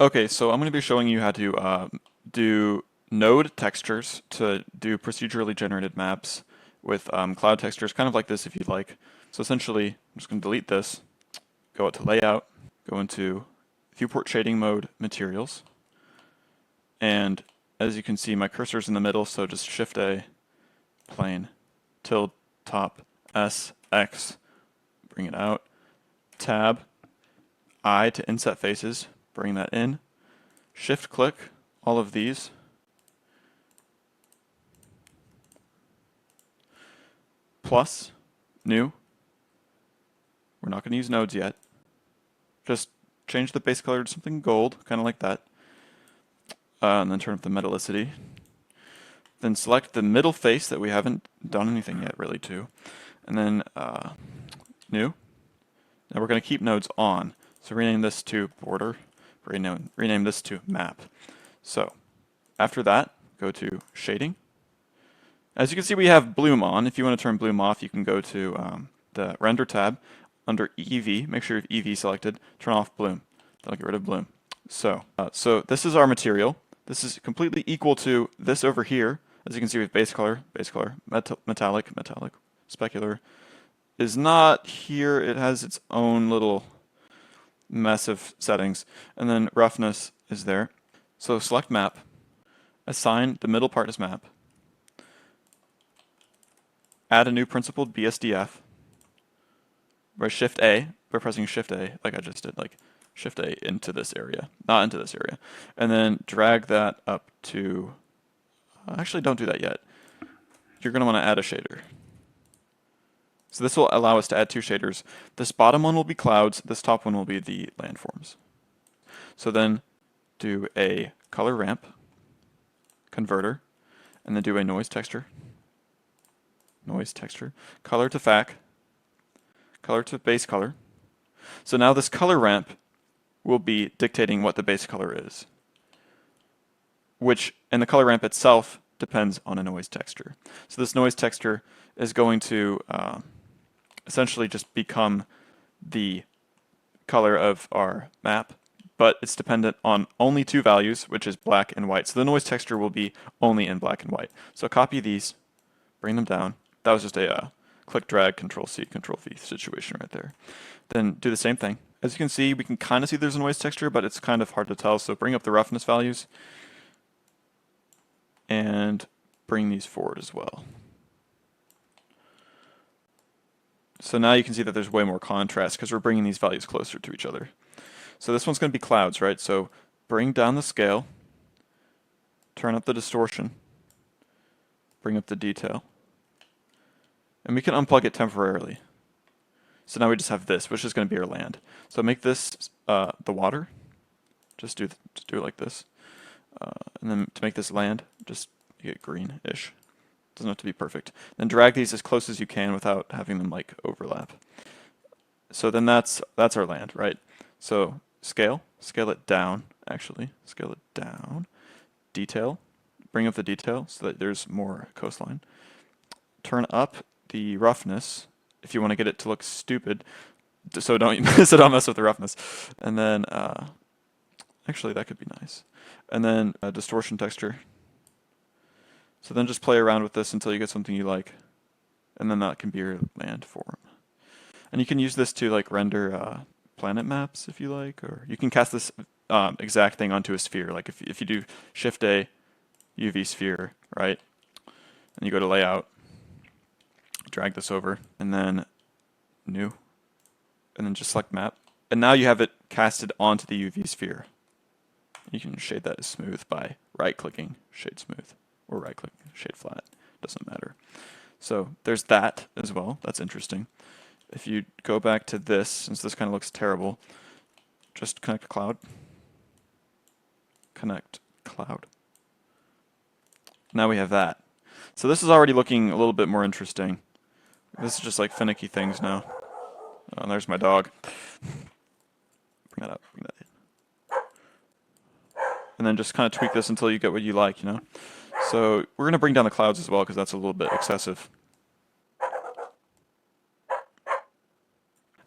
Okay, so I'm going to be showing you how to do node textures to do procedurally generated maps with cloud textures, kind of like this if you'd like. So essentially, I'm just going to delete this, go out to Layout, go into Viewport Shading Mode, Materials, and as you can see, my cursor's in the middle, so just Shift-A, Plane, tilde, top, S, X, bring it out, Tab, I to inset faces, bring that in, shift click all of these, plus, new, we're not going to use nodes yet, just change the base color to something gold, kind of like that, and then turn up the metallicity. Then select the middle face that we haven't done anything yet really to, and then new. Now we're going to keep nodes on, so rename this to border, rename this to map. So after that, go to shading. As you can see, we have bloom on. If you want to turn bloom off, you can go to the render tab under EV, make sure you have EV selected, turn off bloom. That'll get rid of bloom. So this is our material. This is completely equal to this over here. As you can see, we have base color, metallic, specular. Is not here. It has its own little mess of settings. And then roughness is there. So select map, assign the middle part as map, add a new principled BSDF, by pressing Shift A, like I just did, like Shift A into this area, not into this area. And then drag that up to, actually don't do that yet. You're going to want to add a shader. So this will allow us to add two shaders. This bottom one will be clouds, this top one will be the landforms. So then do a color ramp, converter, and then do a noise texture, color to FAC, color to base color. So now this color ramp will be dictating what the base color is, and the color ramp itself depends on a noise texture. So this noise texture is going to essentially just become the color of our map, but it's dependent on only two values, which is black and white. So the noise texture will be only in black and white. So copy these, bring them down. That was just a click, drag, Control-C, Control-V situation right there. Then do the same thing. As you can see, we can kind of see there's a noise texture, but it's kind of hard to tell. So bring up the roughness values and bring these forward as well. So now you can see that there's way more contrast because we're bringing these values closer to each other. So this one's going to be clouds, right? So bring down the scale, turn up the distortion, bring up the detail, and we can unplug it temporarily. So now we just have this, which is going to be our land. So make this the water. Just do it like this. And then to make this land, just make it green-ish. Doesn't have to be perfect. Then drag these as close as you can without having them like overlap. So then that's our land, right? So scale it down, actually. Scale it down. Detail, bring up the detail so that there's more coastline. Turn up the roughness if you want to get it to look stupid. So don't mess with the roughness. And then actually that could be nice. And then a distortion texture. So then just play around with this until you get something you like. And then that can be your land form. And you can use this to like render planet maps if you like, or you can cast this exact thing onto a sphere. Like if you do Shift A, UV sphere, right? And you go to layout, drag this over, and then new, and then just select map. And now you have it casted onto the UV sphere. You can shade that as smooth by right-clicking, shade smooth, or right-click, shade flat. Doesn't matter. So there's that as well. That's interesting. If you go back to this, since this kind of looks terrible, just connect cloud. Connect cloud. Now we have that. So this is already looking a little bit more interesting. This is just like finicky things now. Oh, and there's my dog. Bring that up. Bring that in. And then just kind of tweak this until you get what you like, you know? So we're going to bring down the clouds as well because that's a little bit excessive.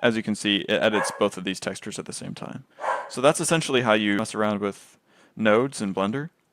As you can see, it edits both of these textures at the same time. So that's essentially how you mess around with nodes in Blender.